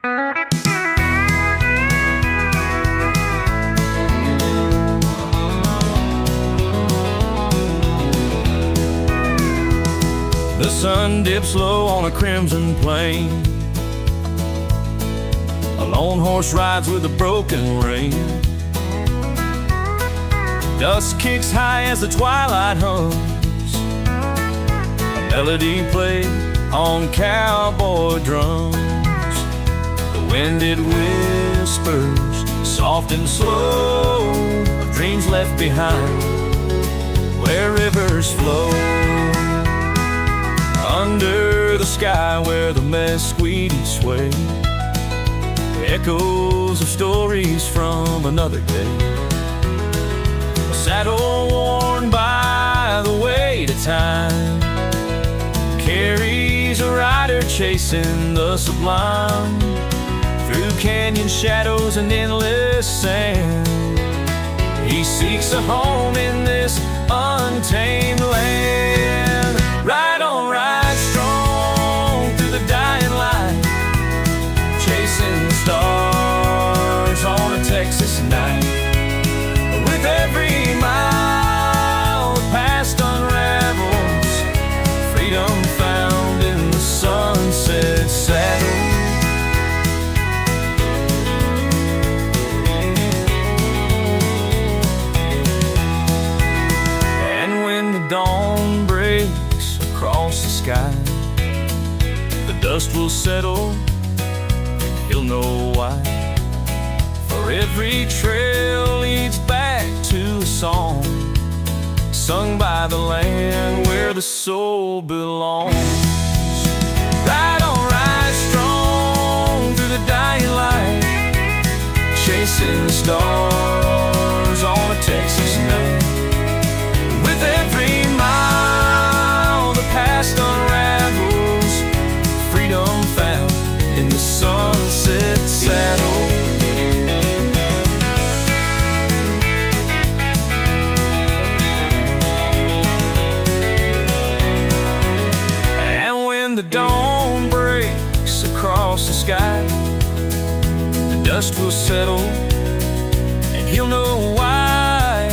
The sun dips low on a crimson plain. A lone horse rides with a broken rein. Dust kicks high as the twilight hums. A melody played on cowboy drums. The wind it whispers, soft and slow, of dreams left behind where rivers flow. Under the sky where the mesquite sway, echoes of stories from another day. A saddle worn by the weight of time carries a rider chasing the sublime through canyon shadows and endless sand. He seeks a home in this untamed land. Ride on, ride strong through the dying light, chasing the stars on a Texas night. With every mile the past unravels, freedom found in the sunset saddle. And when the dawn breaks across the sky, the dust will settle, he'll know why. For every trail leads back to a song sung by the land where the soul belongs. Ride on, ride strong through the dying light, chasing the stars on a Texas night. With every mile the past unravels, freedom found in the sunset saddle. And when the dawn breaks across the sky, the dust will settle and he'll know why.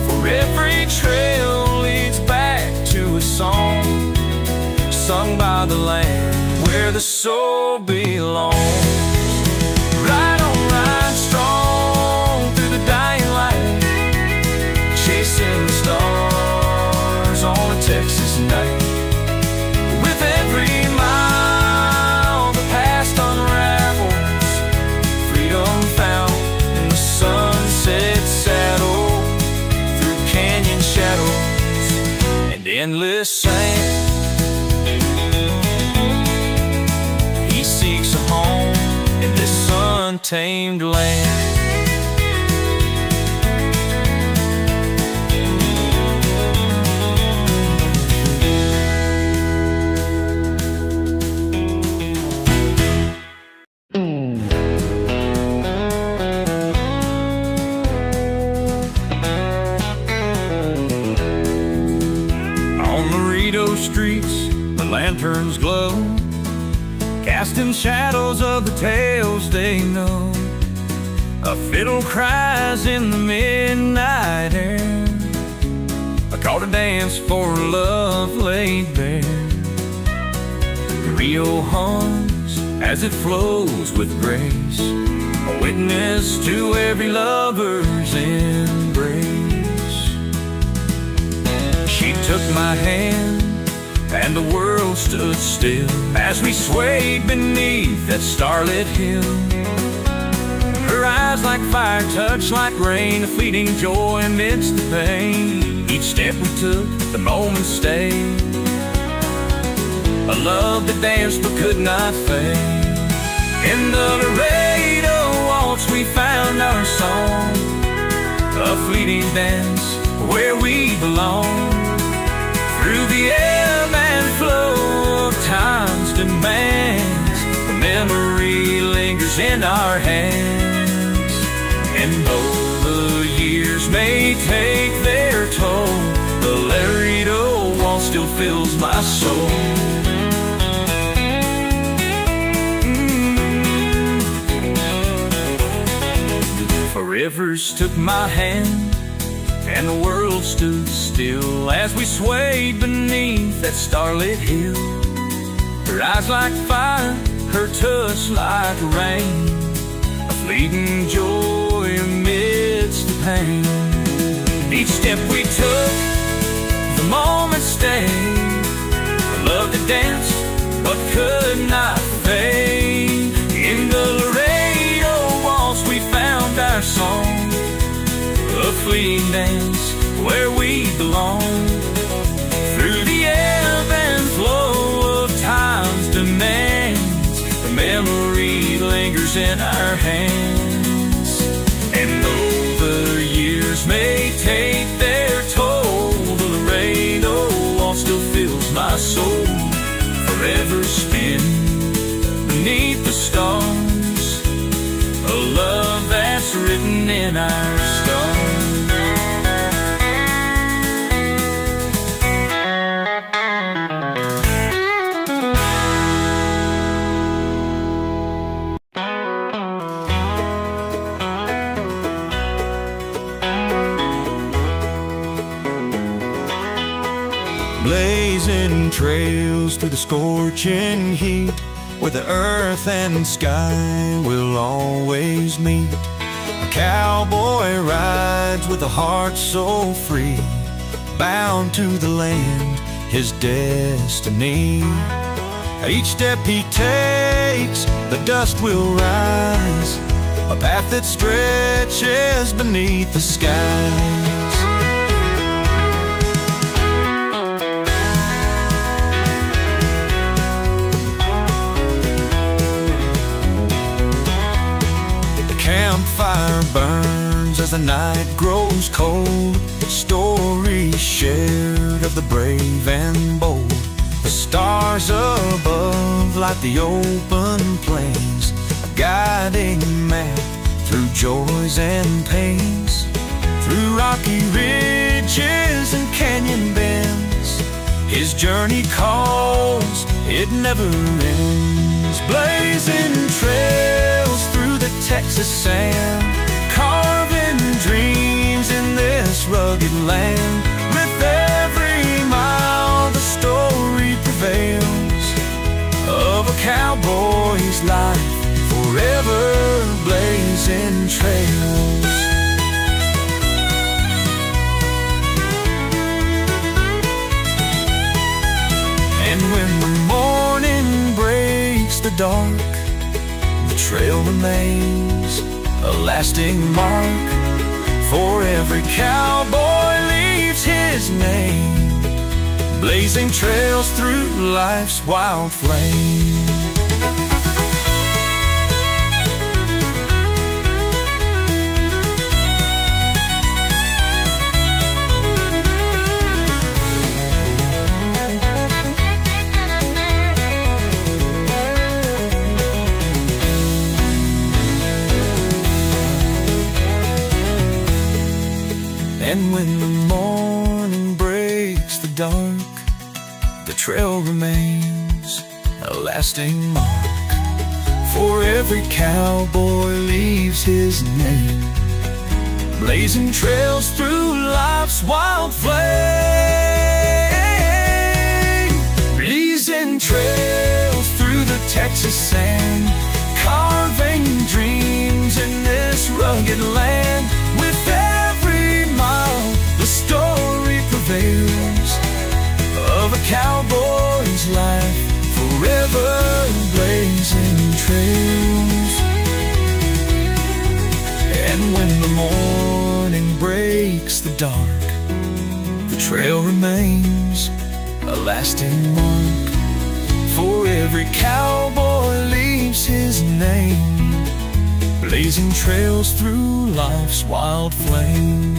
For every trail leads back to a song sung by the land where the soul belongs. Ride on, ride strong through the dying light, chasing the stars on a Texas night. With every mile the past unravels, freedom found in the sunset saddle, through canyon shadows and endless sand. He seeks a home in this untamed land. On Laredo streets, the lanterns glow, casting shadows of the tales they know. A fiddle cries in the midnight air, a call to dance for love laid bare. The Rio hums as it flows with grace, a witness to every lover's embrace. She took my hand and the world stood still as we swayed beneath that starlit hill. Her eyes like fire, touch like rain, a fleeting joy amidst the pain. Each step we took, the moment stayed, a love that danced but could not fade. In the Laredo waltz we found our song, a fleeting dance where we belong. Through the ebb and flow of time's demands, the memory lingers in our hands. And though the years may take their toll, the Laredo waltz still fills my soul. rivers took my hand, and the world stood still as we swayed beneath that starlit hill. Her eyes like fire, her touch like rain, a fleeting joy amidst the pain. Each step we took, the moment stayed, a love that danced but could not fade. In the Laredo waltz we found our song, a fleeting dance where we belong. Through the ebb and flow of time's demands, the memory lingers in our hands. And though the years may take their toll, the Laredo waltz still fills my soul, forever spinning beneath the stars, a love that's written in our stars. Blazing trails through the scorching heat, where the earth and sky will always meet. A cowboy rides with a heart so free, bound to the land, his destiny. Each step he takes, the dust will rise, a path that stretches beneath the skies. Campfire burns as the night grows cold, stories shared of the brave and bold. The stars above light the open plains, a guiding map through joys and pains. Through rocky ridges and canyon bends, his journey calls, it never ends. Blazing trails through the Texas sand, carving dreams in this rugged land. With every mile the story prevails of a cowboy's life, forever blazing trails. And when the morning breaks the dark, the trail remains a lasting mark, for every cowboy leaves his name, blazing trails through life's wild flame. And when the morning breaks the dark, the trail remains a lasting mark, for every cowboy leaves his name, blazing trails through life's wild flame. Blazing trails through the Texas sand, carving dreams in this rugged land. With every mile the story prevails of a cowboy's life, forever blazing trails. And when the morning breaks the dark, the trail remains a lasting mark, for every cowboy leaves his name, blazing trails through life's wild flame.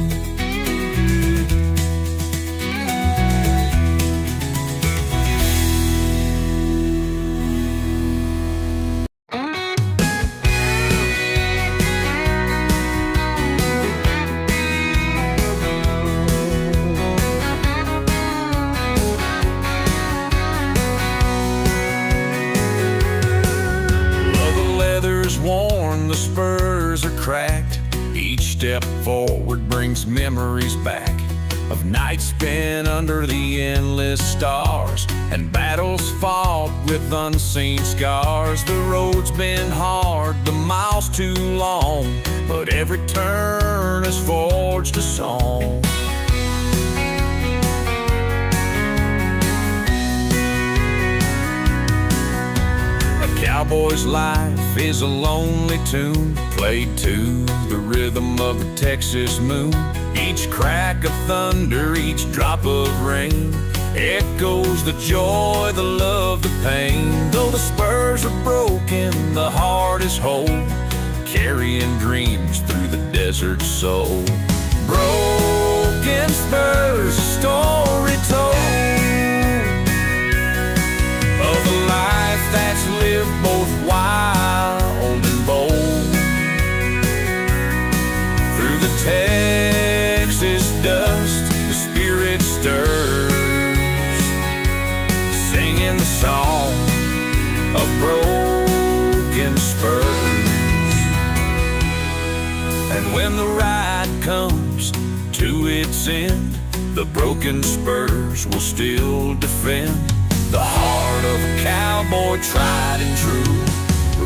Worn, the spurs are cracked, each step forward brings memories back of nights spent under the endless stars and battles fought with unseen scars. The road's been hard, the miles too long, but every turn has forged a song. A cowboy's life is a lonely tune, played to the rhythm of the Texas moon. Each crack of thunder, each drop of rain echoes the joy, the love, the pain. Though the spurs are broken, the heart is whole, carrying dreams through the desert soul. Broken spurs, a story told of a life that's lived both wild and bold. Through the Texas dust, the spirit stirs, singing the song of broken spurs. And when the ride comes to its end, the broken spurs will still defend the heart of a cowboy, tried and true,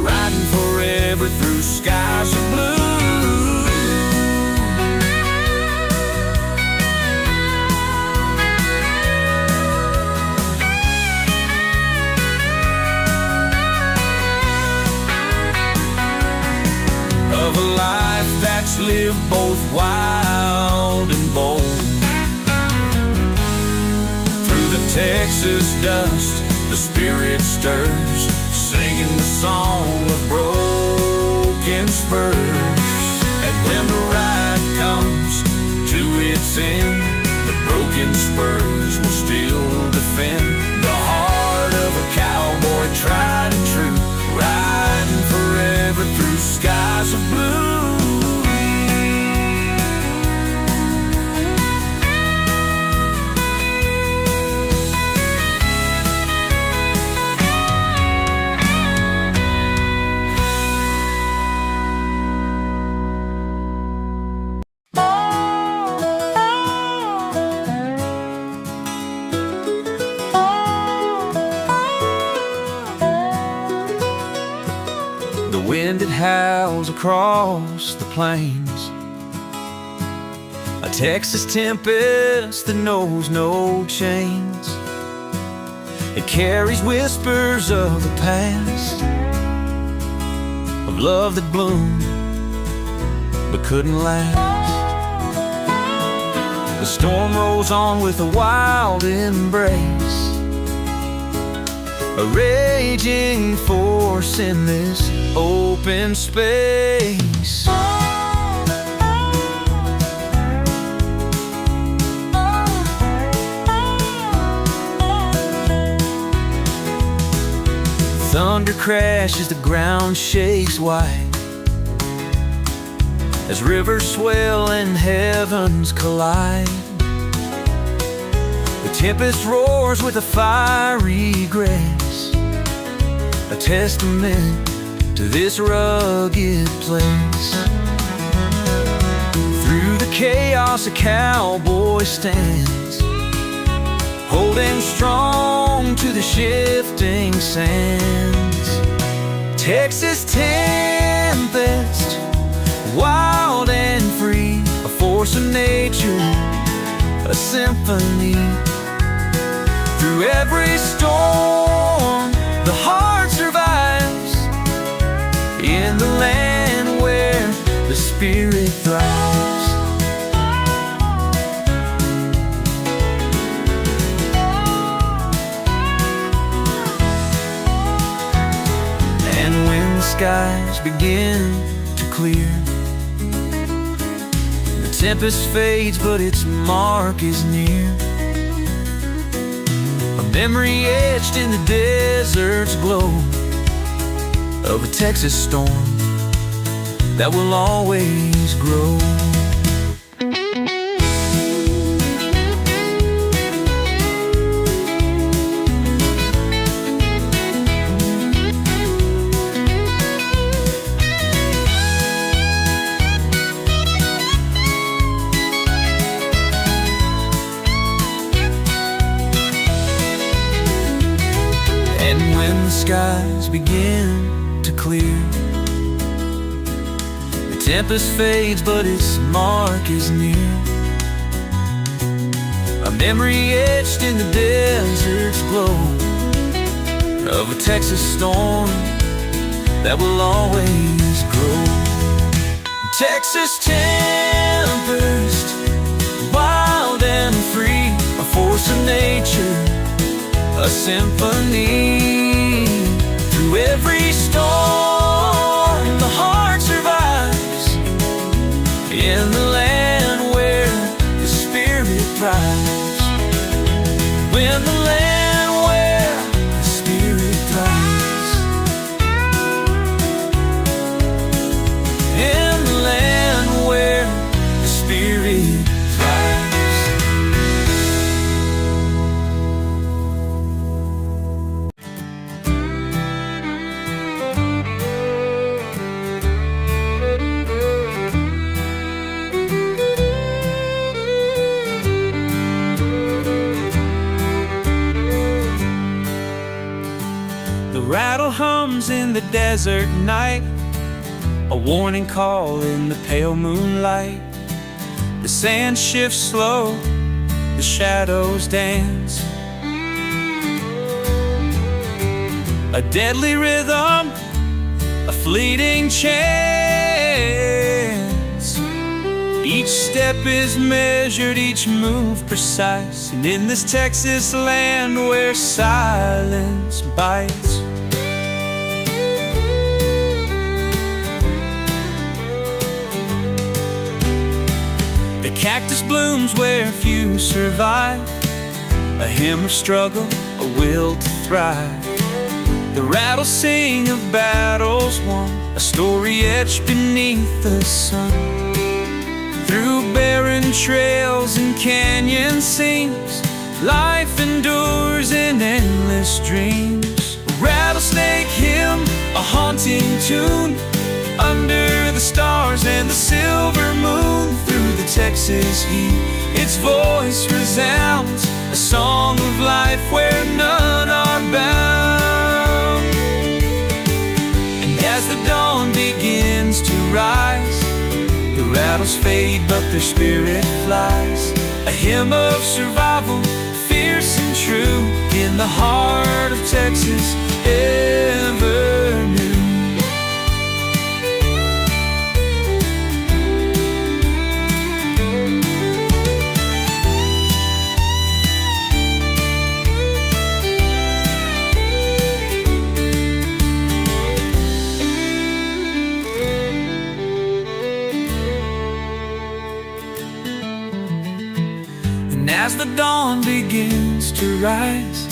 riding forever through skies of blue. Of a life that's lived both wild and bold. Through the Texas dust, the spirit stirs, singing the song of broken spurs. And when the ride comes to its end, the broken spurs will still defend the heart of a cowboy, tried and true, riding forever through skies of blue. The wind that howls across the plains, a Texas tempest that knows no chains. It carries whispers of the past, of love that bloomed but couldn't last. The storm rolls on with a wild embrace, a raging force in this open space. Thunder crashes, the ground shakes white as rivers swell and heavens collide. The tempest roars with a fiery grace, a testament to this rugged place. Through the chaos, a cowboy stands, holding strong to the shifting sands. Texas tempest, wild and free, a force of nature, a symphony. Through every storm, the heart survives in the land where the spirit thrives. And when the skies begin to clear, the tempest fades, but its mark is near. A memory etched in the desert's glow of a Texas storm that will always grow. skies begin to clear. The tempest fades, but its mark is near. A memory etched in the desert's glow of a Texas storm that will always grow. Texas tempest, wild and free, a force of nature, a symphony. Through every storm, the heart survives in the land where the spirit thrives. When the land where the spirit thrives. In the land where the spirit thrives. The rattle hums in the desert night, a warning call in the pale moonlight. The sand shifts slow, the shadows dance. A deadly rhythm, a fleeting chance. Each step is measured, each move precise. And in this Texas land where silence bites, the cactus blooms where few survive, a hymn of struggle, a will to thrive. The rattles sing of battles won, a story etched beneath the sun. Through barren trails and canyon seams, life endures in endless dreams. A rattlesnake hymn, a haunting tune, under the stars and the silver moon. Through the Texas heat, its voice resounds, a song of life where none are bound. And as the dawn begins to rise, the rattles fade, but their spirit flies. A hymn of survival, fierce and true, in the heart of Texas, ever new. As the dawn begins to rise,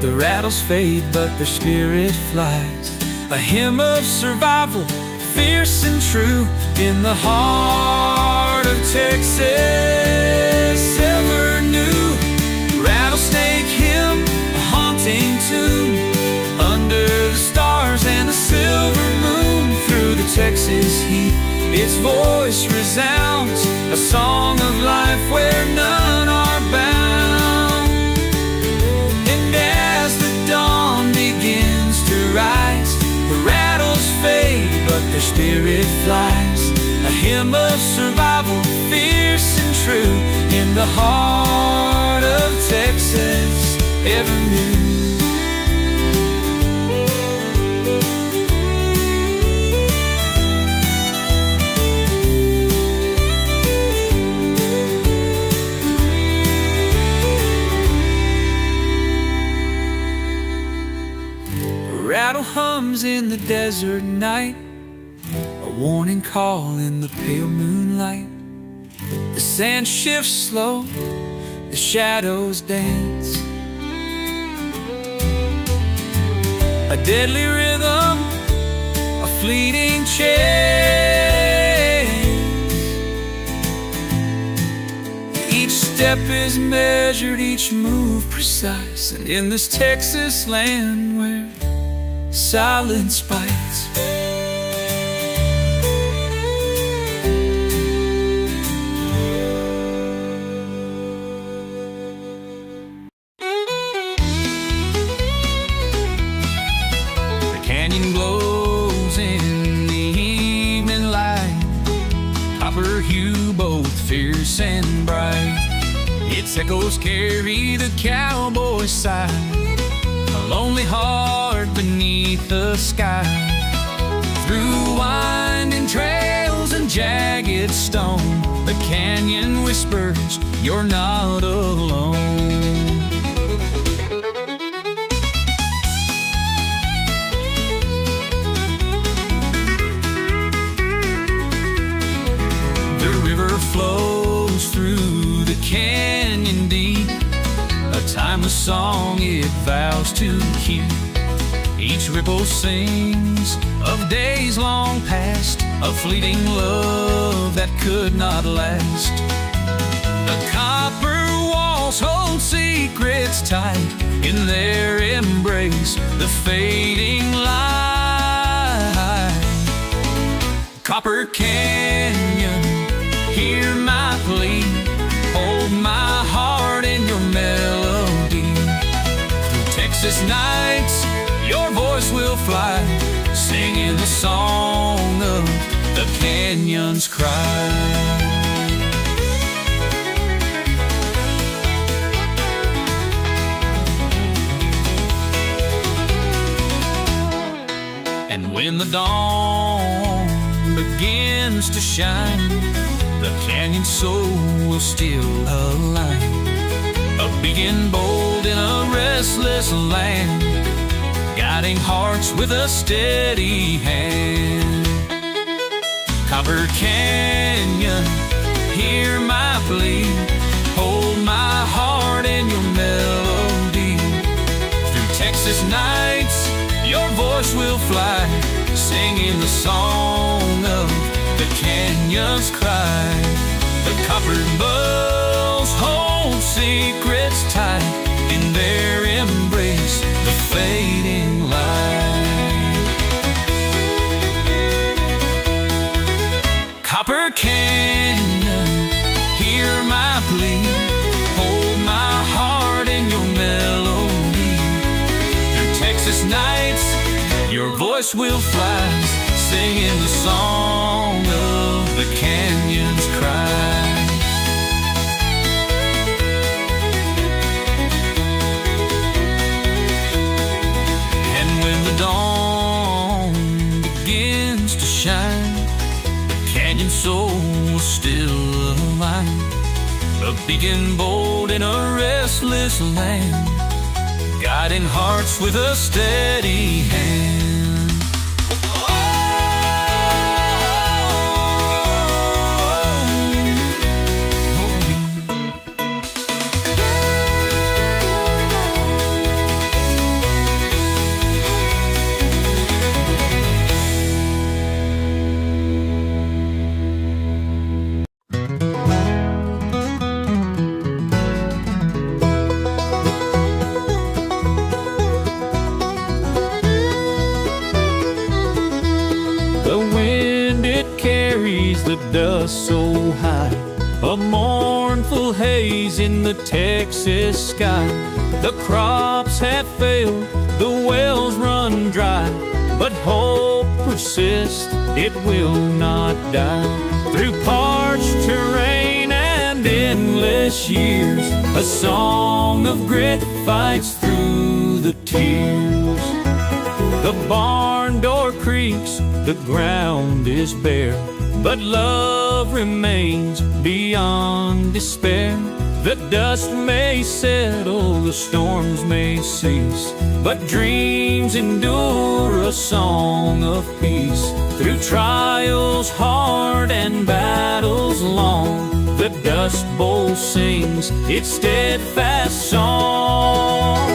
the rattles fade, but their spirit flies. A hymn of survival, fierce and true, in the heart of Texas, ever new. Rattlesnake hymn, a haunting tune, under the stars and the silver moon. Through the Texas heat, its voice resounds, a song of life where none are bound. And as the dawn begins to rise, the rattles fade, but their spirit flies. A hymn of survival, fierce and true, in the heart of Texas, ever new. Rattle hums in the desert night, a warning call in the pale moonlight. The sand shifts slow, the shadows dance. A deadly rhythm, a fleeting chance. Each step is measured, each move precise. And in this Texas land where silence bites, fierce and bright. Its echoes carry the cowboy's sigh, a lonely heart beneath the sky. Through winding trails and jagged stone, the canyon whispers, you're not alone. The river flows through the canyon deep, a timeless song it vows to keep. Each ripple sings of days long past, a fleeting love that could not last. The copper walls hold secrets tight in their embrace, the fading light. Copper Canyon, hear my plea, hold my heart in your melody. Through Texas nights, your voice will fly, singing the song of the canyon's cry. And when the dawn begins to shine, the canyon soul will still align, a beacon bold in a restless land, guiding hearts with a steady hand. Copper Canyon, hear my plea, hold my heart in your melody. Through Texas nights, your voice will fly, singing the song of the canyon's cry. The copper bulls hold secrets tight in their embrace, the fading light. Copper Canyon, hear my plea, hold my heart in your melody. Through Texas nights, your voice will fly, singing the song of the canyon's cry. Dawn begins to shine, the canyon soul will still align, a beacon bold in a restless land, guiding hearts with a steady hand. The dust so high, a mournful haze in the Texas sky. The crops have failed, the wells run dry, but hope persists, it will not die. Through parched terrain and endless years, a song of grit fights through the tears. The barn door creaks, the ground is bare, but love remains beyond despair. The dust may settle, the storms may cease, but dreams endure a song of peace. Through trials hard and battles long, the Dust Bowl sings its steadfast song.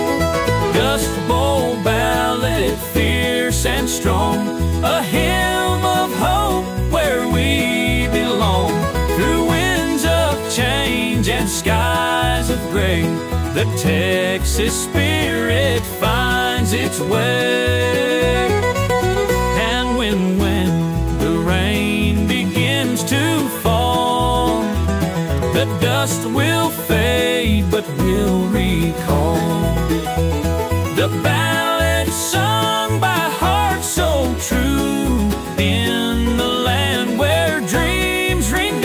Dust Bowl ballad, fierce and strong, a hymn of hope where we belong. Through winds of change and skies of gray, the Texas spirit finds its way. And when the rain begins to fall, the dust will fade, but we'll recall the ballad sung by hearts so true in the land where dreams renew.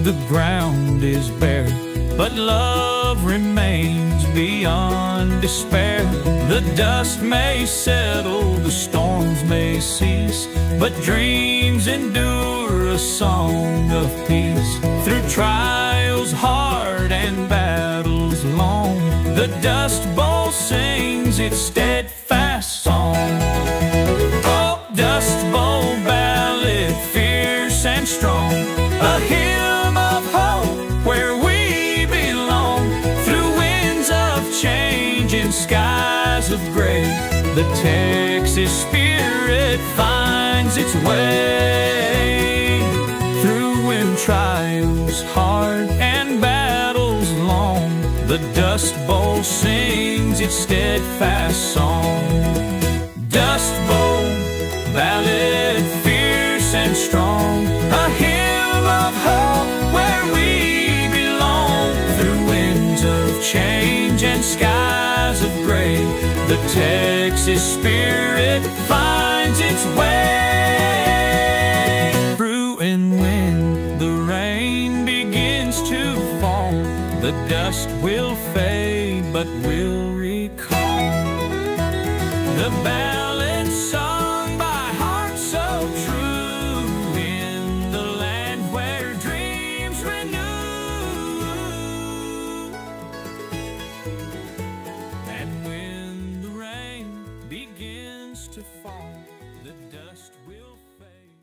the ground is bare, but love remains beyond despair. The dust may settle, the storms may cease, but dreams endure a song of peace. Through trials hard and battles long, the Dust Bowl sings its steadfast song. Oh, Dust Bowl ballad, fierce and strong, a hymn of hope where we belong. Through winds of change and skies of gray, the Texas spirit finds its way. Through wind trials hard and battles long, the Dust Bowl sings its steadfast song. Dust Bowl ballad, fierce and strong, a hymn of hope where we belong. Through winds of change and skies of gray, the Texas spirit finds its way. Through and when the rain begins to fall, the dust will fade, but we'll recall the ballad sung by hearts so true, in the land where dreams renew. And when the rain begins to fall, the dust will fade.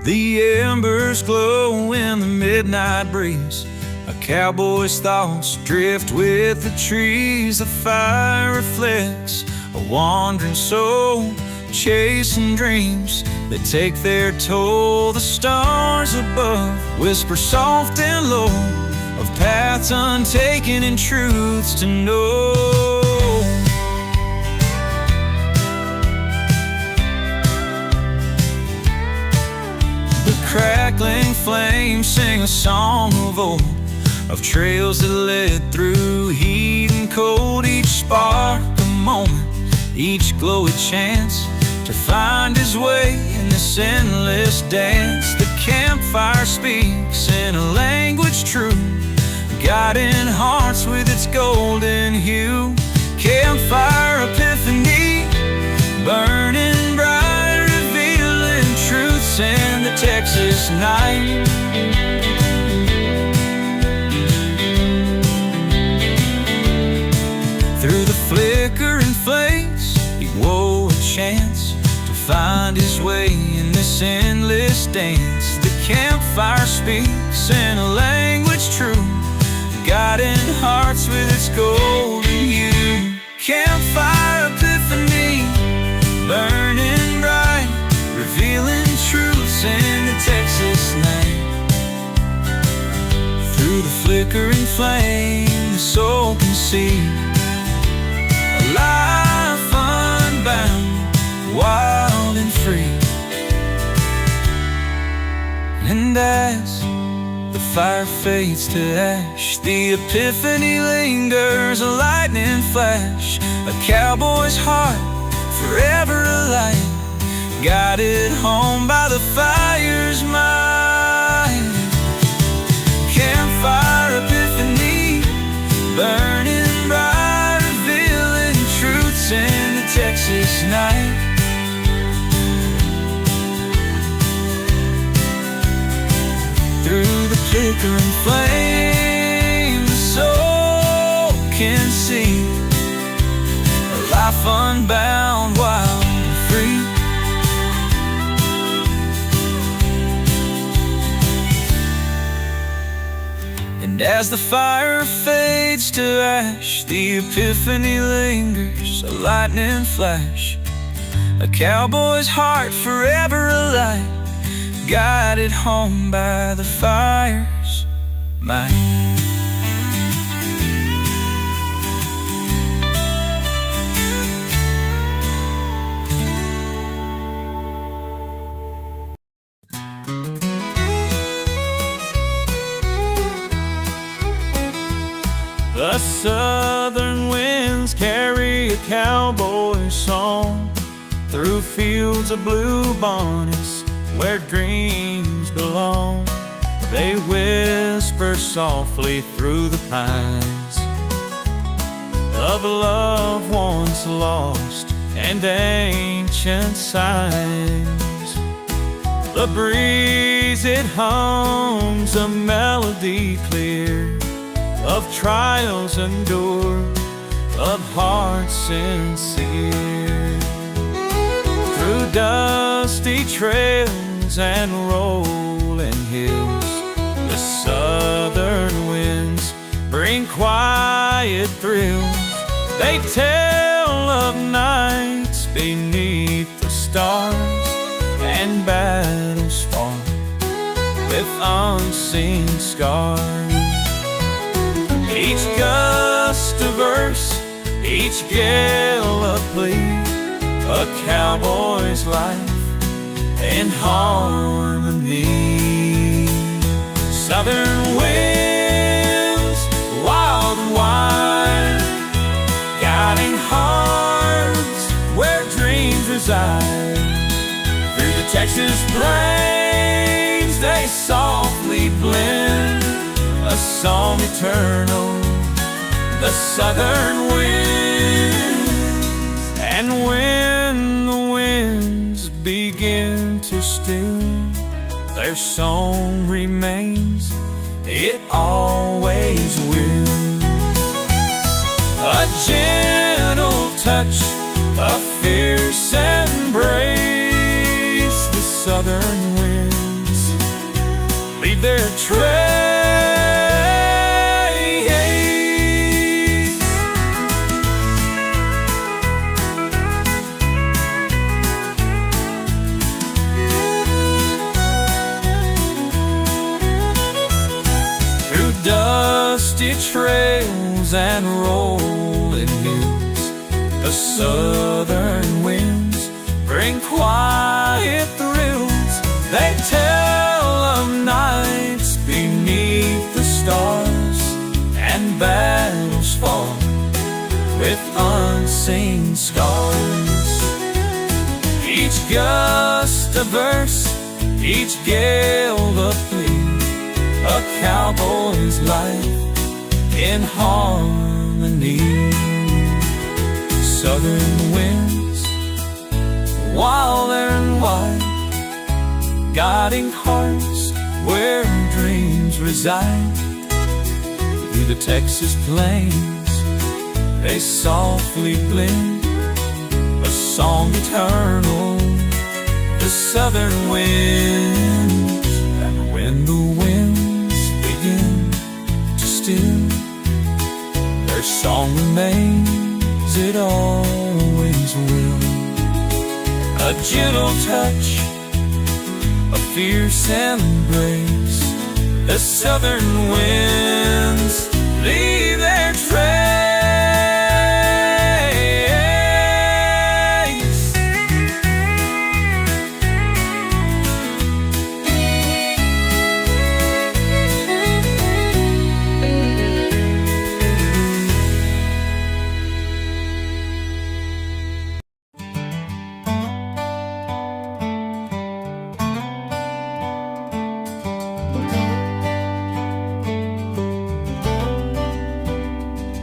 The embers glow in the midnight breeze. A cowboy's thoughts drift with the trees. The fire reflects a wandering soul, chasing dreams that take their toll. The stars above whisper soft and low of paths untaken and truths to know. Crackling flames sing a song of old, of trails that led through heat and cold. Each spark a moment, each glow a chance to find his way in this endless dance. The campfire speaks in a language true, guiding hearts with its golden hue. Campfire epiphany, burning bright, revealing truths in the Texas night. Through the flickering flames, he wore a chance to find his way in this endless dance. The campfire speaks in a language true, guiding hearts with its golden hue. Campfire epiphany, burning bright, revealing truths in the Texas night. Through the flickering flame, the soul can see a life unbound, wild and free. And as the fire fades to ash, the epiphany lingers, a lightning flash. A cowboy's heart, forever alight, guided home by the fire's might. Campfire epiphany, burning bright, revealing truths in the Texas night. Through the flickering flame, the soul can see a life unbound, wild and free. And as the fire fades to ash, the epiphany lingers, a lightning flash. A cowboy's heart forever alight, guided home by the fire's might. The southern winds carry a cowboy song, through fields of blue bonnets where dreams belong. They whisper softly through the pines of love once lost and ancient signs. The breeze, it hums a melody clear of trials endured, of hearts sincere. Through dusty trails and rolling hills, the southern winds bring quiet thrills. They tell of nights beneath the stars and battles fought with unseen scars. Each gust of verse, each gale of plea, a cowboy's life in harmony. Southern winds, wild and wide, guiding hearts where dreams reside. Through the Texas plains they softly blend, a song eternal, the southern winds. And when the winds begin to still, their song remains, it always will. A gentle touch, a fierce embrace, the southern winds leave their trace. Through dusty trails and rolling hills, the southern winds bring quiet thrills. They tell of nights beneath the stars and battles fought with unseen scars. Each gust a verse, each gale a plea, a cowboy's life in harmony. Southern winds, wild and wide, guiding hearts where dreams reside. Through the Texas plains they softly blend, a song eternal, the southern winds. And when the winds begin to still, their song remains, it always will. A gentle touch, a fierce embrace, the southern winds leave their trace.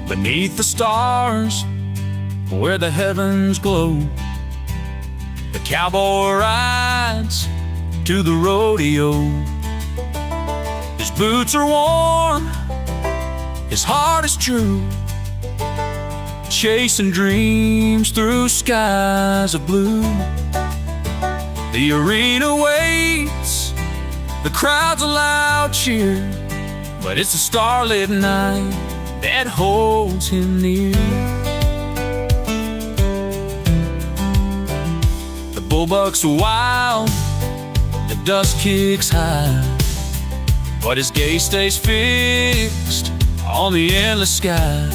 Beneath the stars, where the heavens glow, the cowboy rides to the rodeo. His boots are worn, his heart is true, chasing dreams through skies of blue. The arena waits, the crowd's a loud cheer, but it's a starlit night that holds him near. The bullbuck's wild, the dust kicks high, but his gaze stays fixed on the endless sky.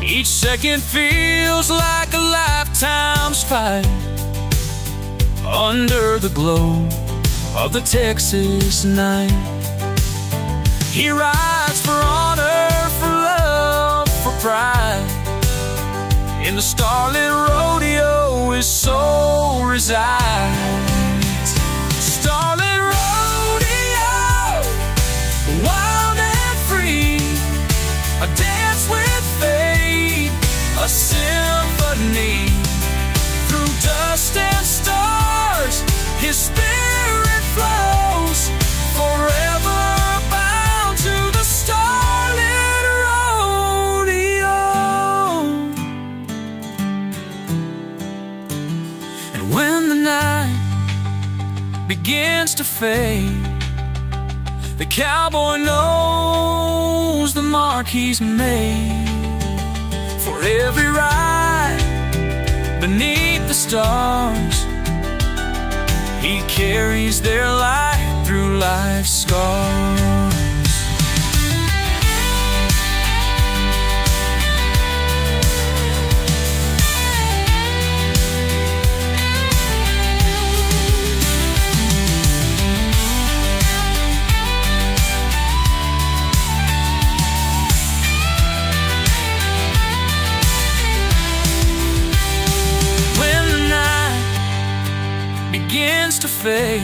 Each second feels like a lifetime's fight under the glow of the Texas night. He rides for honor, for love, for pride. In the starlit rodeo, his soul resides. Starlit rodeo, wild and free, a dance with fate, a symphony. Through dust and stars, his spirit flows, forever bound to the starlit rodeo. And when the night begins to fade, the cowboy knows the mark he's made. For every ride beneath the stars, he carries their light through life's scars. Begins to fade,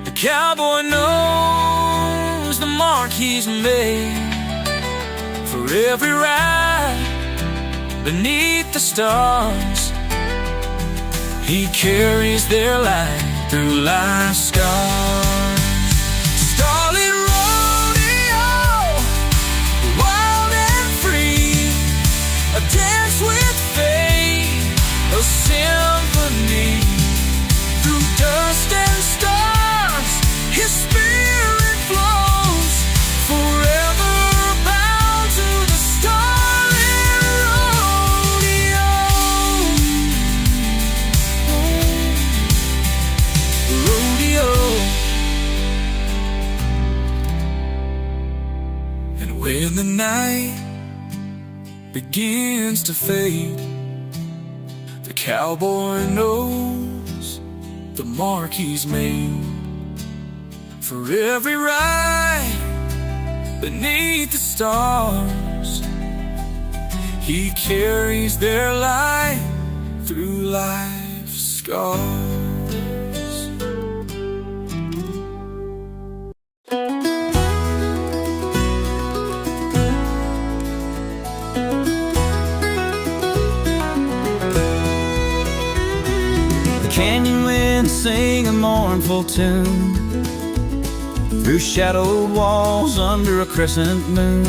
the cowboy knows the mark he's made. For every ride beneath the stars, he carries their light through life's scars. Starlit rodeo, wild and free, a dance with fate, a symphony. Through dust and stars, his spirit flows, forever bound to the starlit rodeo. Rodeo. And when the night begins to fade, the cowboy knows the mark he's made. For every ride beneath the stars, he carries their light through life's scars. Canyon winds sing a mournful tune through shadowed walls under a crescent moon.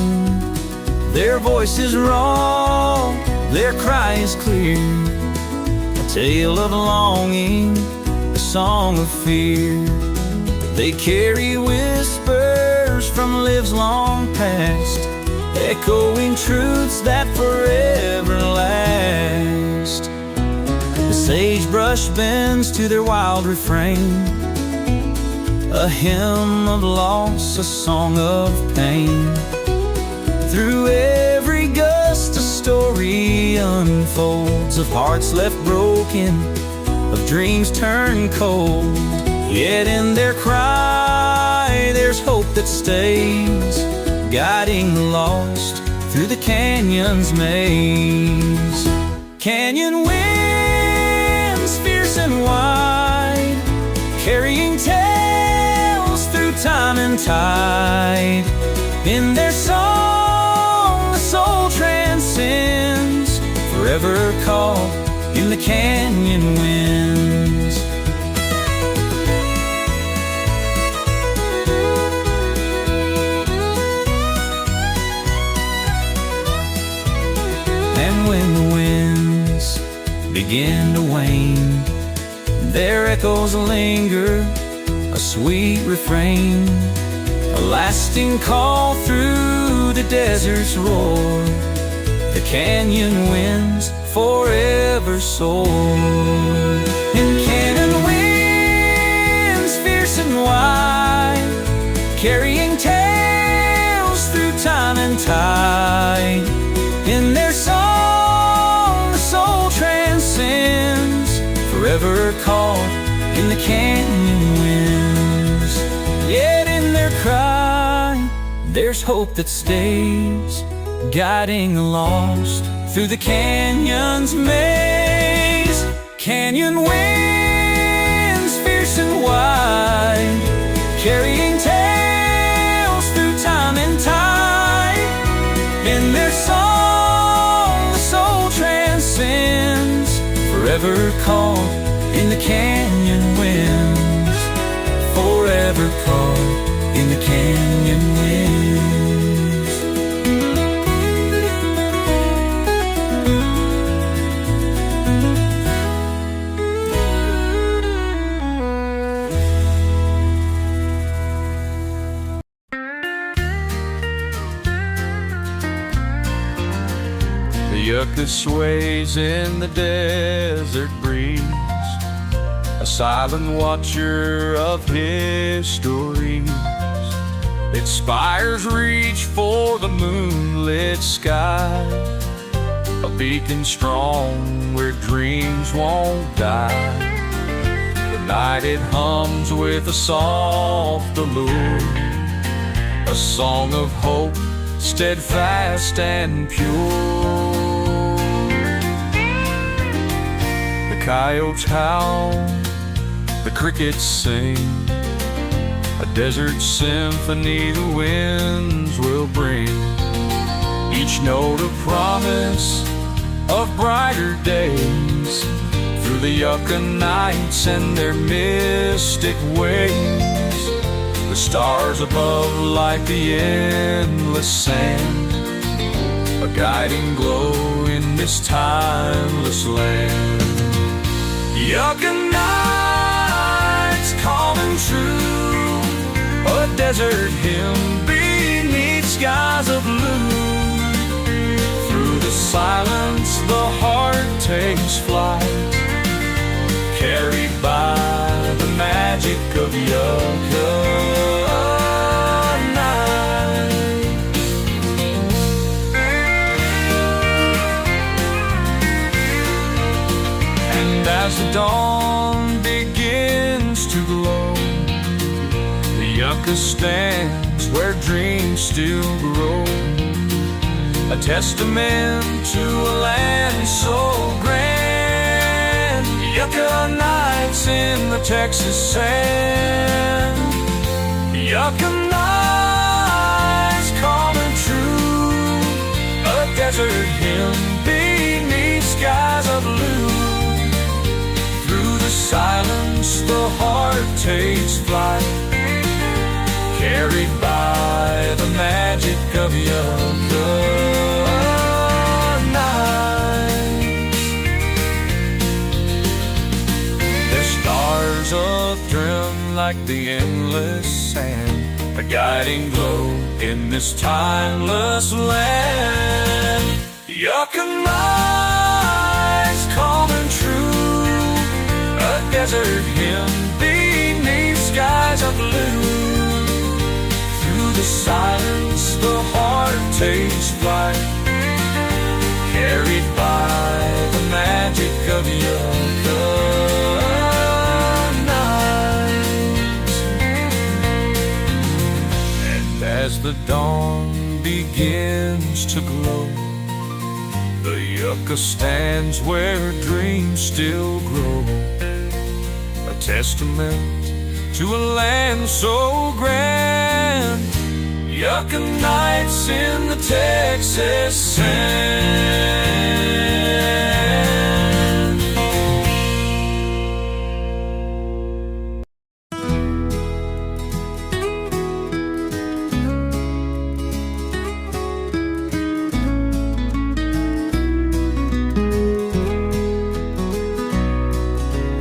Their voice is raw, their cry is clear, a tale of longing, a song of fear. They carry whispers from lives long past, echoing truths that forever last. The sagebrush bends to their wild refrain, a hymn of loss, a song of pain. Through every gust a story unfolds, of hearts left broken, of dreams turned cold. Yet in their cry there's hope that stays, guiding the lost through the canyon's maze. Canyon winds fierce and wide, carrying tales through time and tide. In their song the soul transcends, forever caught in the canyon winds. And when the winds begin to wane, their echoes linger, a sweet refrain, a lasting call through the desert's roar. The canyon winds forever soar. And canyon winds fierce and wide, carrying tales through time and tide. In their song the soul transcends, forever caught in the canyon winds. Yet in their cry there's hope that stays, guiding the lost through the canyon's maze. canyon winds, fierce and wide, carrying tales through time and tide. In their song, the soul transcends, forever caught in the canyon winds, forever caught in the canyon winds. The yucca sways in the desert breeze, a silent watcher of histories. Its spires reach for the moonlit sky, a beacon strong where dreams won't die. The night it hums with a soft allure, a song of hope, steadfast and pure. The coyotes howl, the crickets sing, a desert symphony the winds will bring. Each note a promise of brighter days, through the yucca nights and their mystic ways. The stars above light the endless sand, a guiding glow in this timeless land. Yucca nights calm and true, a desert hymn beneath skies of blue. Through the silence the heart takes flight, carried by the magic of yucca nights. And as the dawn begins to glow, the yucca stands where dreams still grow, a testament to a land so grand. Yucca nights in the Texas sand, yucca nights calm and true, a desert hymn beneath skies of blue. Through the silence the heart takes flight, carried by the magic of yucca. Stars of like the endless sand, a guiding glow in this timeless land. Yucca nights calm and true, a desert hymn beneath skies of blue. Through the silence the heart takes flight, carried by the magic of yucca. As the dawn begins to glow, the yucca stands where dreams still grow, a testament to a land so grand. Yucca nights in the Texas sand.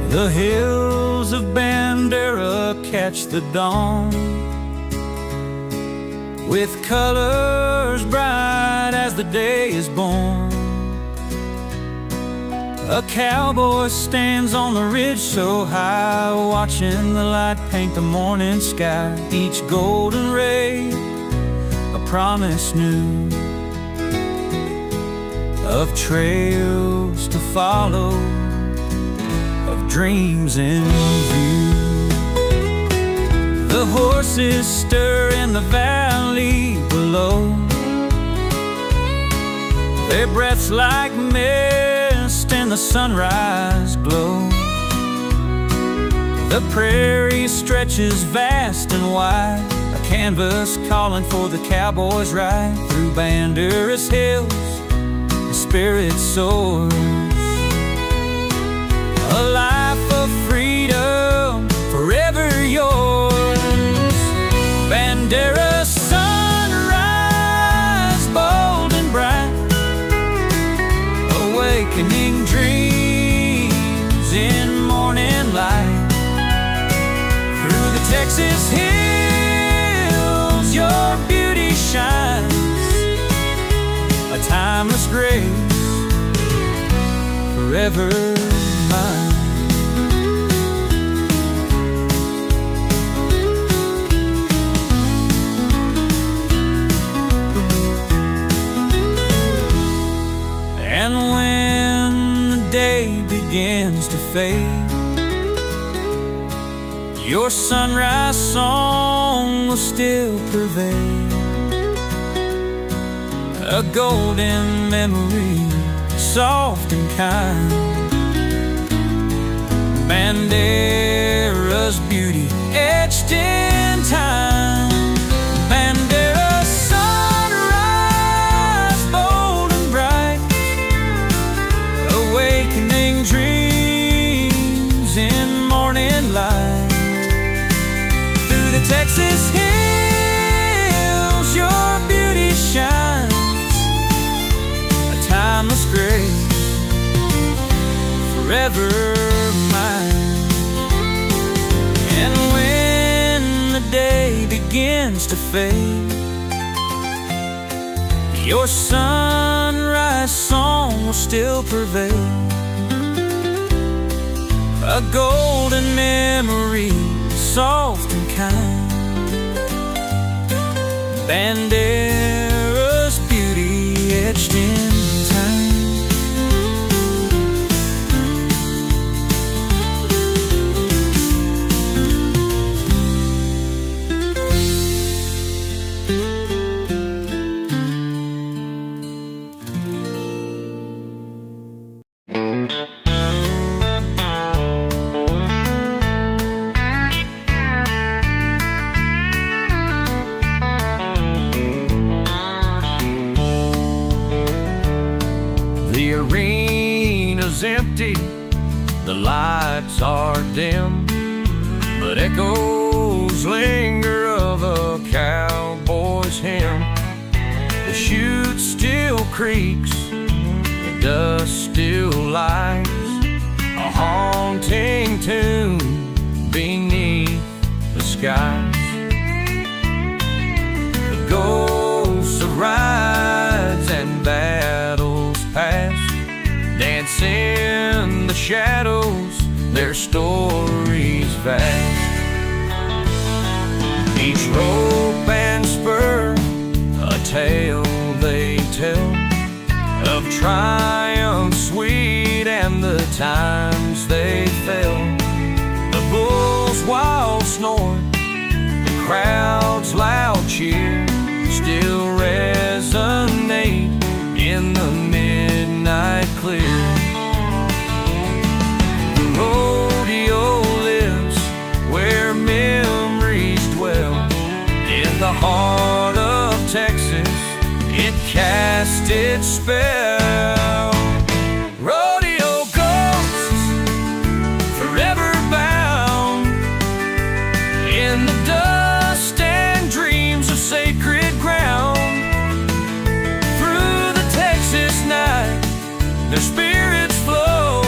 The hills of Bandera catch the dawn with colors bright as the day is born. A cowboy stands on the ridge so high, watching the light paint the morning sky. Each golden ray a promise new of trails to follow, of dreams in view. The horses stir in the valley below, their breaths like mist in the sunrise glow. The prairie stretches vast and wide, a canvas calling for the cowboy's ride. Through Banderas hills, the spirit soars. A life of freedom, forever yours. Bandera sunrise, bold and bright, awakening dreams in morning light. Through the Texas hills, your beauty shines, a timeless grace, forever mine. And when the day begins to fade, your sunrise song will still pervade, a golden memory, soft and kind. Bandera's beauty etched in time. Bandera sunrise, bold and bright, awakening dreams in morning light. Through the Texas hills, your beauty shines, a timeless grace, forever mine. And when the day begins to fade, your sunrise song will still pervade, a golden memory, soft and kind. Bandera's beauty etched in time. The arena's empty, the lights are dim, but echoes linger of a cowboy's hymn. The chute still creaks, the dust still lies, a haunting tune beneath the skies. The ghosts of rides and battles past dance in the shadows, their stories vast. Each rope and spur, a tale they tell, of triumph sweet and the times they fell. The bull's wild snort, the crowd's loud cheer, still resonate in the midnight clear. The rodeo lives where memories dwell. In the heart of Texas, it cast its spell. Rodeo ghosts, forever bound in the dust and dreams of sacred ground. Through the Texas night, their spirits flow,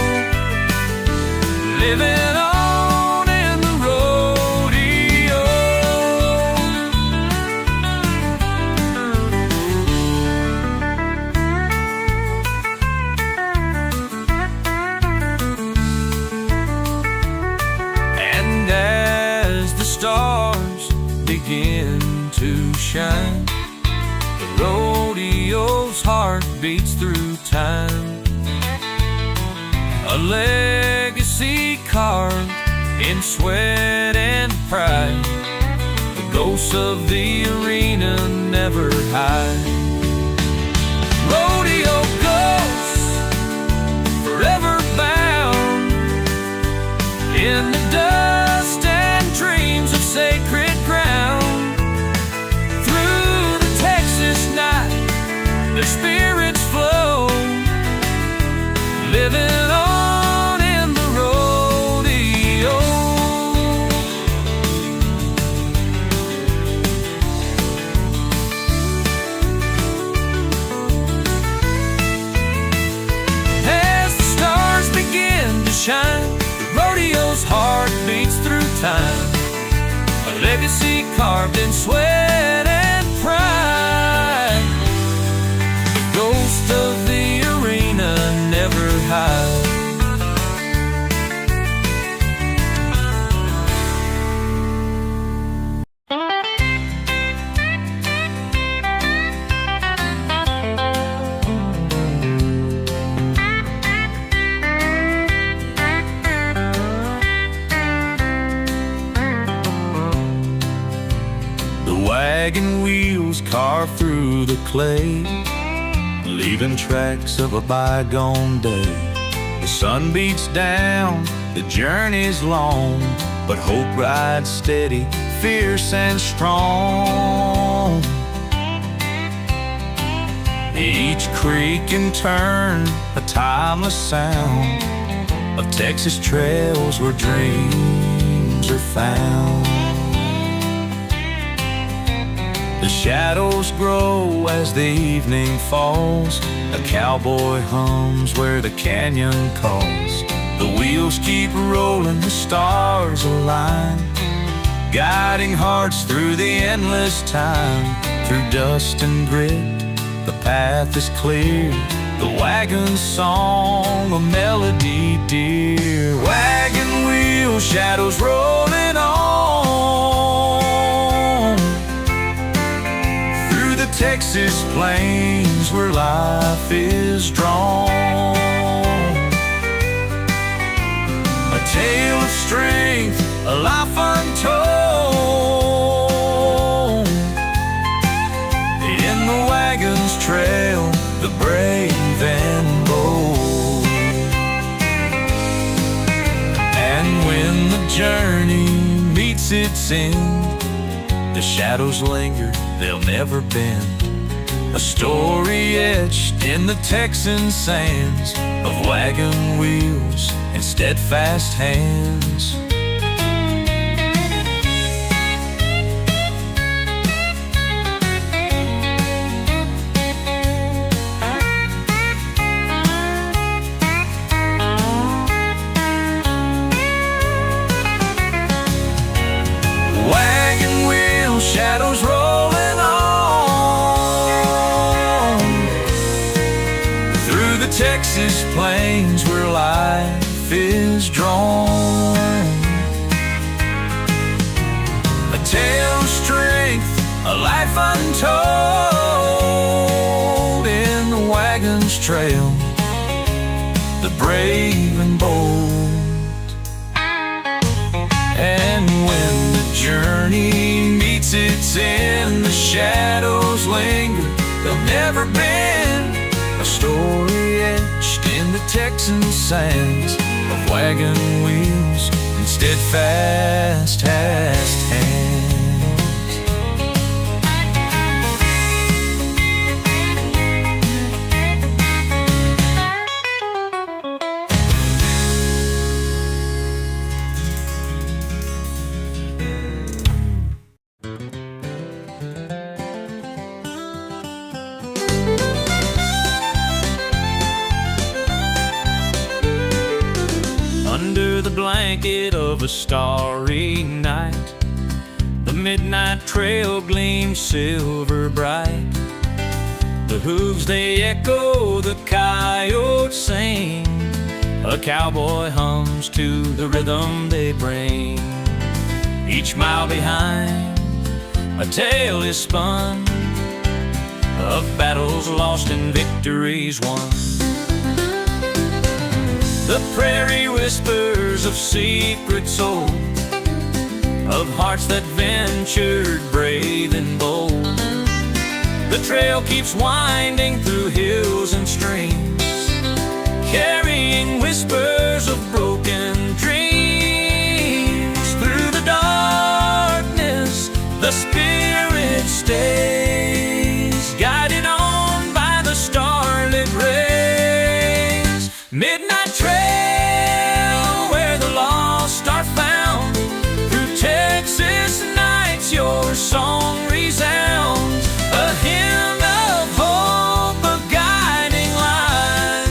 living on in the rodeo. And as the stars begin to shine, the rodeo's heart beats through time, a legacy carved in sweat and pride. The ghosts of the arena never hide. Rodeo ghosts, forever bound legacy carved in sweat and pride. Ghost of the arena never hide. Wagon wheels carve through the clay, leaving tracks of a bygone day. The sun beats down, the journey's long, but hope rides steady, fierce and strong. Each creak and turn, a timeless sound of Texas trails where dreams are found. The shadows grow as the evening falls. A cowboy hums where the canyon calls. The wheels keep rolling, the stars align, guiding hearts through the endless time. Through dust and grit, the path is clear. The wagon's song, a melody dear. Wagon wheel, shadows rolling on Texas plains where life is drawn. A tale of strength, a life untold. In the wagon's trail, the brave and bold. And when the journey meets its end, the shadows linger, they'll never bend. A story etched in the Texan sands of wagon wheels and steadfast hands. Wagon wheels, shadows rolling on through the Texas plains where life is drawn. A tale of strength, a life untold. In the wagon's trail, the brave and bold. And when the journey meets its end, the shadows linger, they'll never bend. A story etched in the Texan sands of wagon wheels and steadfast hands. Under the blanket of a starry night, the midnight trail gleams silver bright. The hooves they echo, the coyotes sing, a cowboy hums to the rhythm they bring. Each mile behind, a tale is spun of battles lost and victories won. The prairie whispers of secrets told, of hearts that ventured brave and bold. The trail keeps winding through hills and streams, carrying whispers of broken dreams. Through the darkness, the spirit stays, guided on by the starlit rays. Midnight trail, where the lost are found. Through Texas nights, your song resounds, a hymn of hope, a guiding line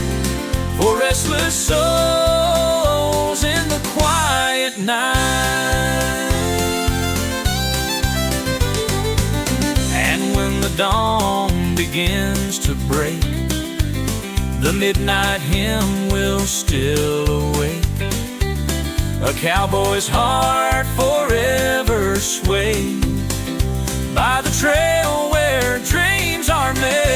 for restless souls in the quiet night. begins to break, the midnight hymn will still awake. A cowboy's heart forever swayed by the trail where dreams are made.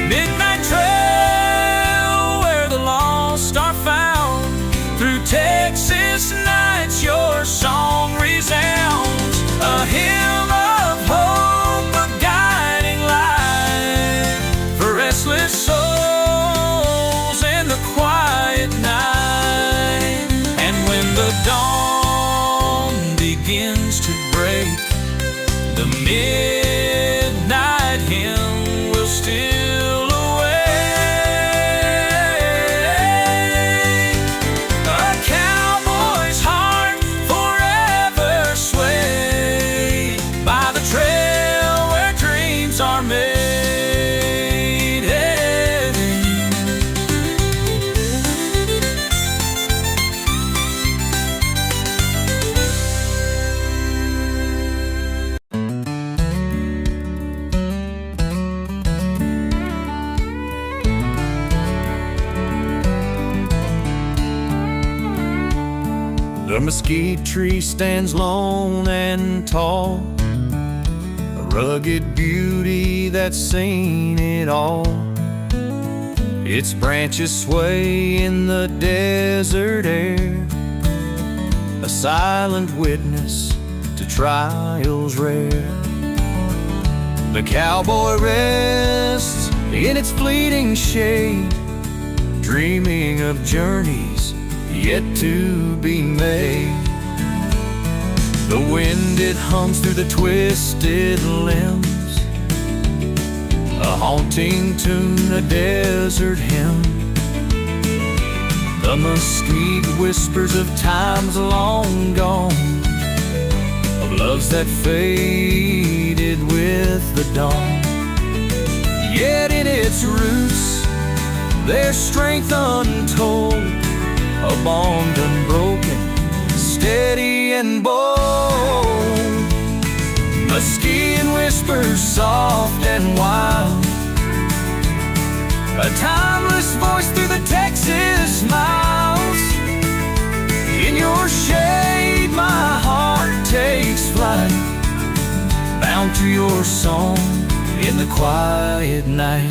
Midnight trail where the lost are found, through Texas nights your song resounds, a hymn of hope, a guiding light for restless souls in the quiet night. And when the dawn begins to break, the midnight hymn will still awake. A cowboy's heart forever swayed by the trail where dreams are made. The mesquite tree stands lone and tall, a rugged beauty that's seen it all. Its branches sway in the desert air, a silent witness to trials rare. The cowboy rests in its fleeting shade, dreaming of journeys yet to be made. The wind, it hums through the twisted limbs, a haunting tune, a desert hymn. The mesquite whispers of times long gone, of loves that faded with the dawn. Yet in its roots there's strength untold, a bond unbroken, steady and bold. Mesquite whispers soft and wild, a timeless voice through the Texas miles. In your shade my heart takes flight, bound to your song in the quiet night.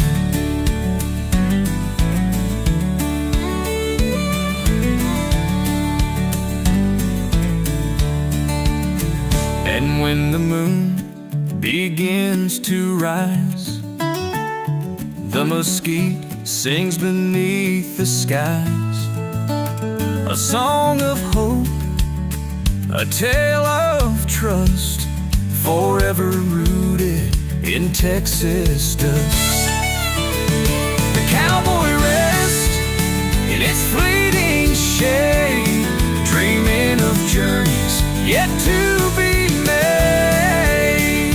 And when the moon begins to rise, the mesquite sings beneath the skies, a song of hope, a tale of trust, forever rooted in Texas dust. The cowboy rests in its fleeting shade, dreaming of journeys yet to be made.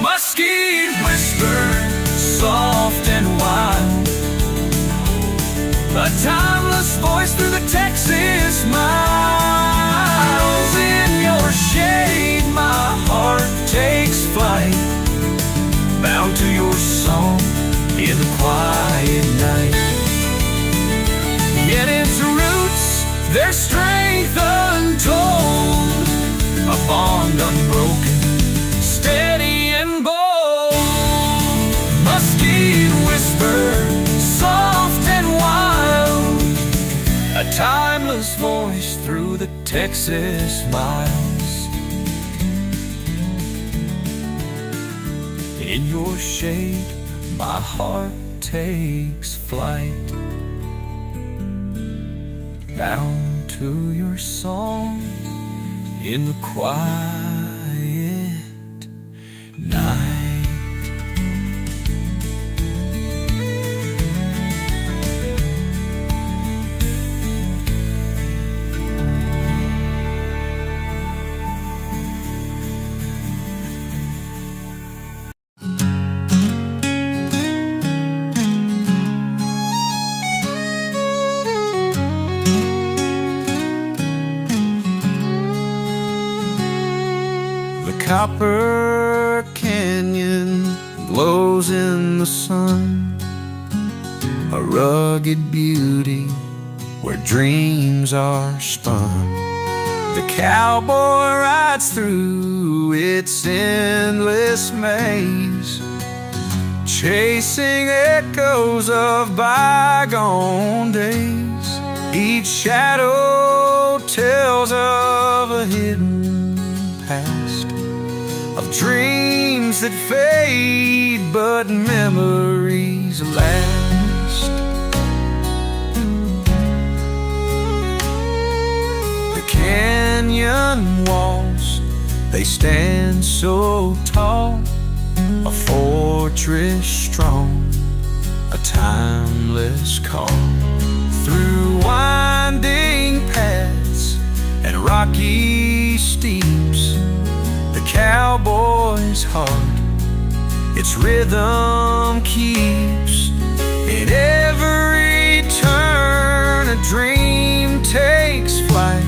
Mesquite whisper, soft and wild, a timeless voice through the Texas miles. In your shade my heart takes flight, bound to your song in the quiet night. Yet its roots, their strength untold, a bond unbroken, steady and bold. Mesquite whisper, soft and wild, a timeless voice through the Texas miles. In your shade my heart takes flight, bound to your song in the quiet night. Copper Canyon glows in the sun, a rugged beauty where dreams are spun. The cowboy rides through its endless maze, chasing echoes of bygone days. Each shadow tells of a hidden past, of dreams that fade but memories last. The canyon walls, they stand so tall, a fortress strong, a timeless call. Through winding paths and rocky steeps, the cowboy's heart its rhythm keeps. In every turn a dream takes flight,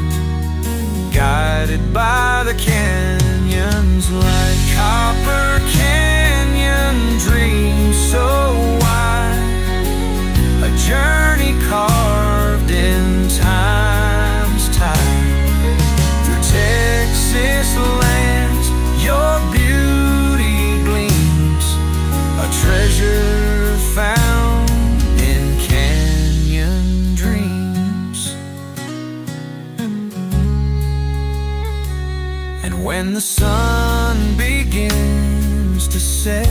guided by the canyon's light. Copper Canyon dreams so wide, a journey carved in time's tide. Through Texas lands your beauty gleams, a treasure found in canyon dreams. And when the sun begins to set,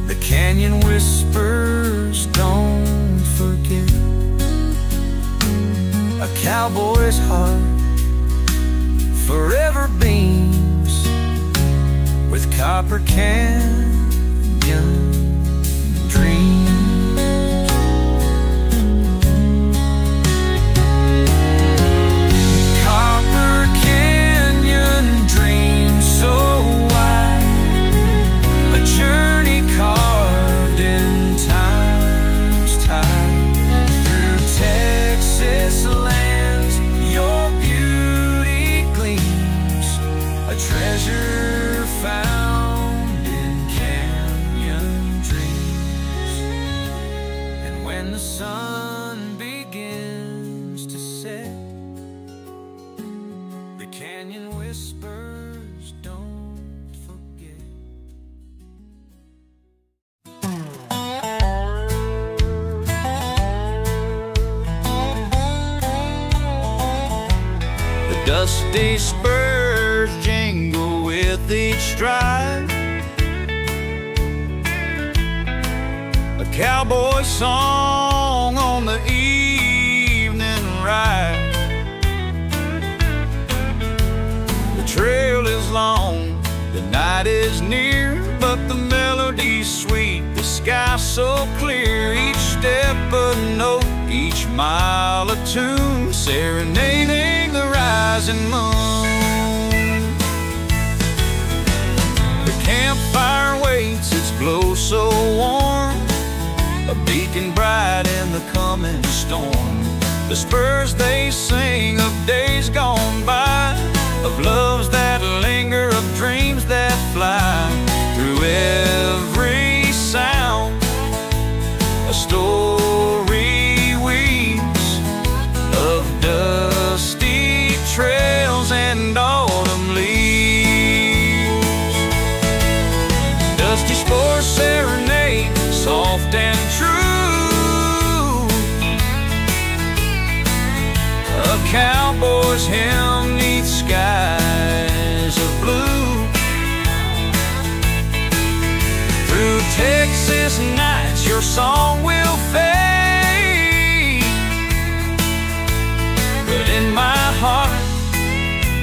the canyon whispers, don't forget. A cowboy's heart forever beams with Copper Canyon dreams. Copper Canyon dreams so wide, a journey carved in time's tide. Through Texas lands your beauty gleams, a treasure found in canyon dreams. And when the sun begins to set, the canyon whispers, don't forget. The dusty spurs jingle with each stride, a cowboy song on the evening ride. The trail is long, the night is near, but the melody's sweet, the sky so clear. Each step a note, each mile a tune, serenading the rising moon. The campfire waits, its glow so warm, a beacon bright in the coming storm. The spurs they sing of days gone by, of loves that linger, of dreams that fly. Through every sound a story weaves of dusty trails and autumn leaves. Dusty spores serenade, soft and true, a cowboy's hymn neath skies of blue. Through Texas nights your song will fade, but in my heart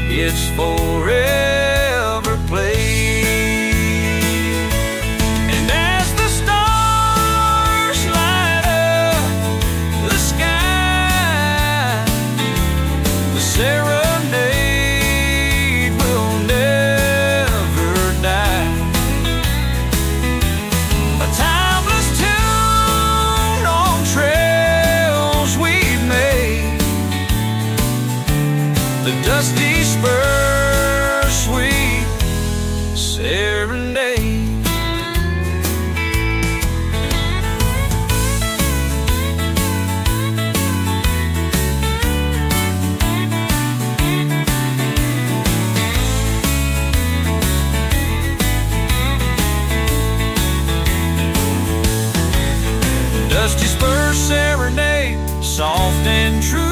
it's forever played. And as the stars light up the sky, the serenade will never die. A timeless tune on trails we've made, the dusty spurs bittersweet serenade. Dusty spur serenade, soft and true.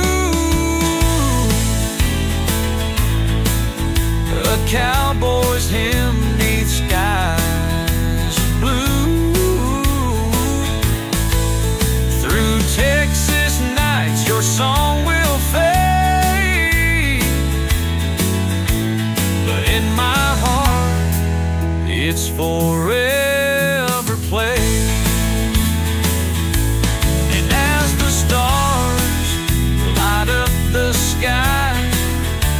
A cowboy's hymn neath skies blue. Through Texas nights your song will fade, but in my heart it's forever played. The sky,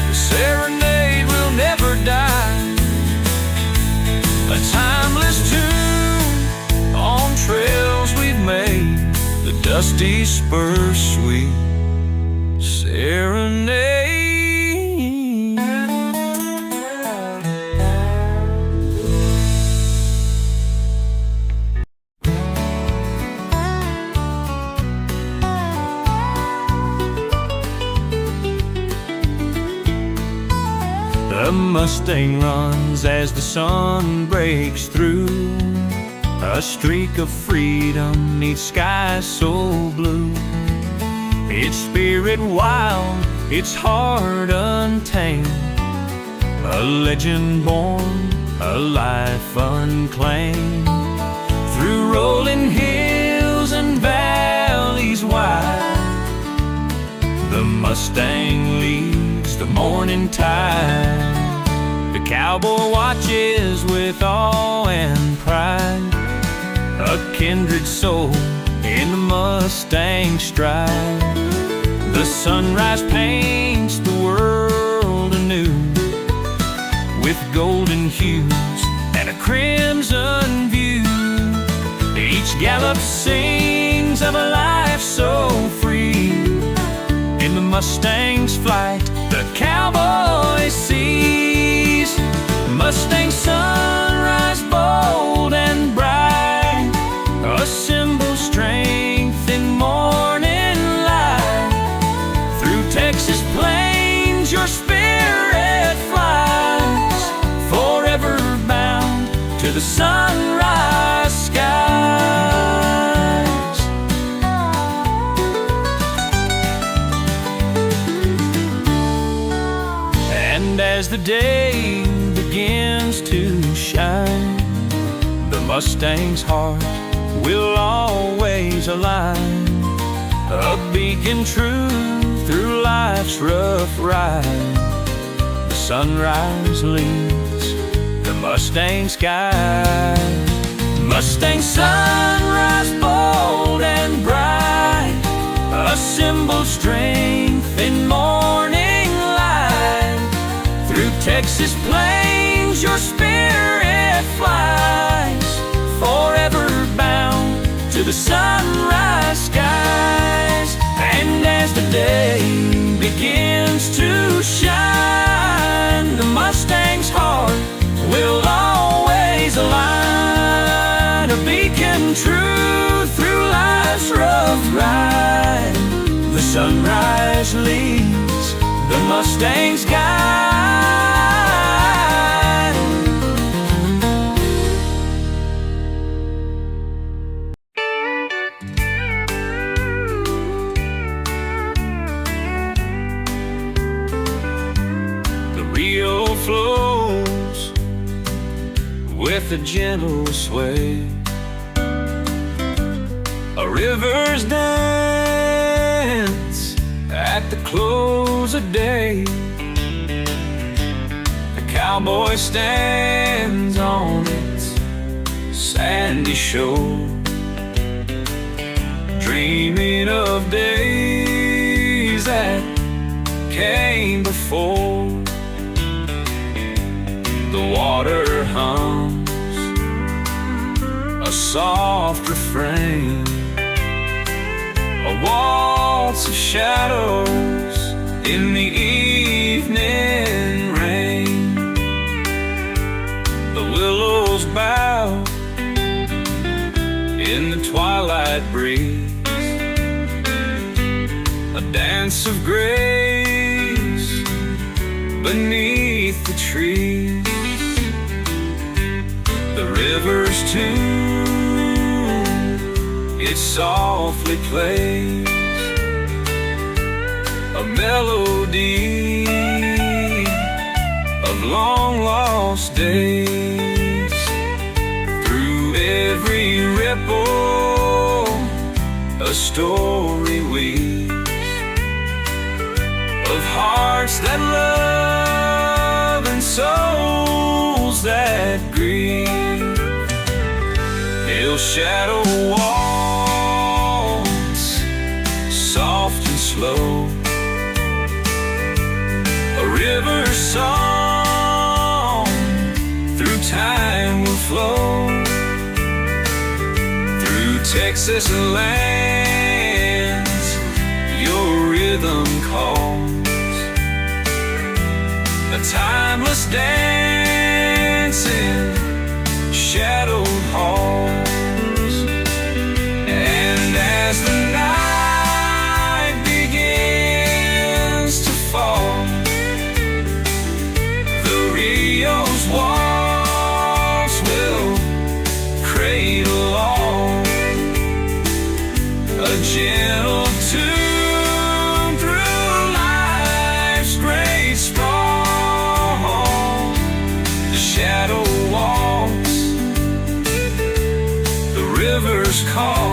the serenade will never die. A timeless tune on trails we've made, the dusty spur sweet serenade. The Mustang runs as the sun breaks through, a streak of freedom neath skies so blue. Its spirit wild, its heart untamed, a legend born, a life unclaimed. Through rolling hills and valleys wide, the Mustang leads the morning tide. The cowboy watches with awe and pride, a kindred soul in the Mustang stride. The sunrise paints the world anew, with golden hues and a crimson view. Each gallop sings of a life so free. In the Mustang's flight, the cowboy sees Mustang sunrise bold and bright, a symbol strength in morning light. Through Texas plains your spirit flies, forever bound to the sunrise skies. And as the day begins to shine, the Mustang's heart will always align, a beacon true through life's rough ride. The sunrise leads the Mustang sky. Mustang sunrise bold and bright, a symbol strength in morning light. Through Texas plains your spirit flies, forever bound to the sunrise skies. And as the day begins to shine, the Mustang's heart will always align, a beacon true through life's rough ride. The sunrise leads the Mustang's guide. The Rio flows with a gentle sway, a river's dance at the close of day. The cowboy stands on its sandy shore, dreaming of days that came before. The water hums a soft refrain, a waltz of shadows in the evening rain. dance of grace beneath the trees. The river's tune, it softly plays a melody of long-lost days. Through every ripple a story weaves of hearts that love and souls that grieve. Hill shadow walks, soft and slow, a river song through time will flow. Through Texas lands your rhythm calls, a timeless dance in shadowed halls. And as the night begins to fall, the Rio's walls will cradle on, a gentle tune through life's great sprawl. The shadow walks, the river's call.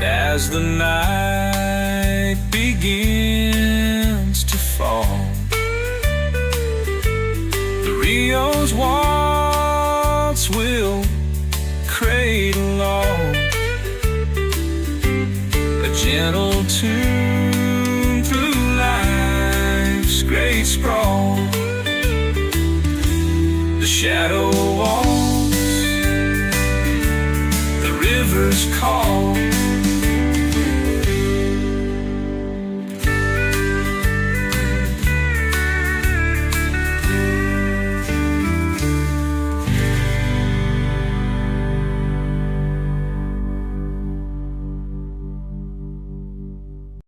As the night begins to fall, the Rio's waltz will cradle on, a gentle tune through life's great sprawl. The shadow walks, the river's call.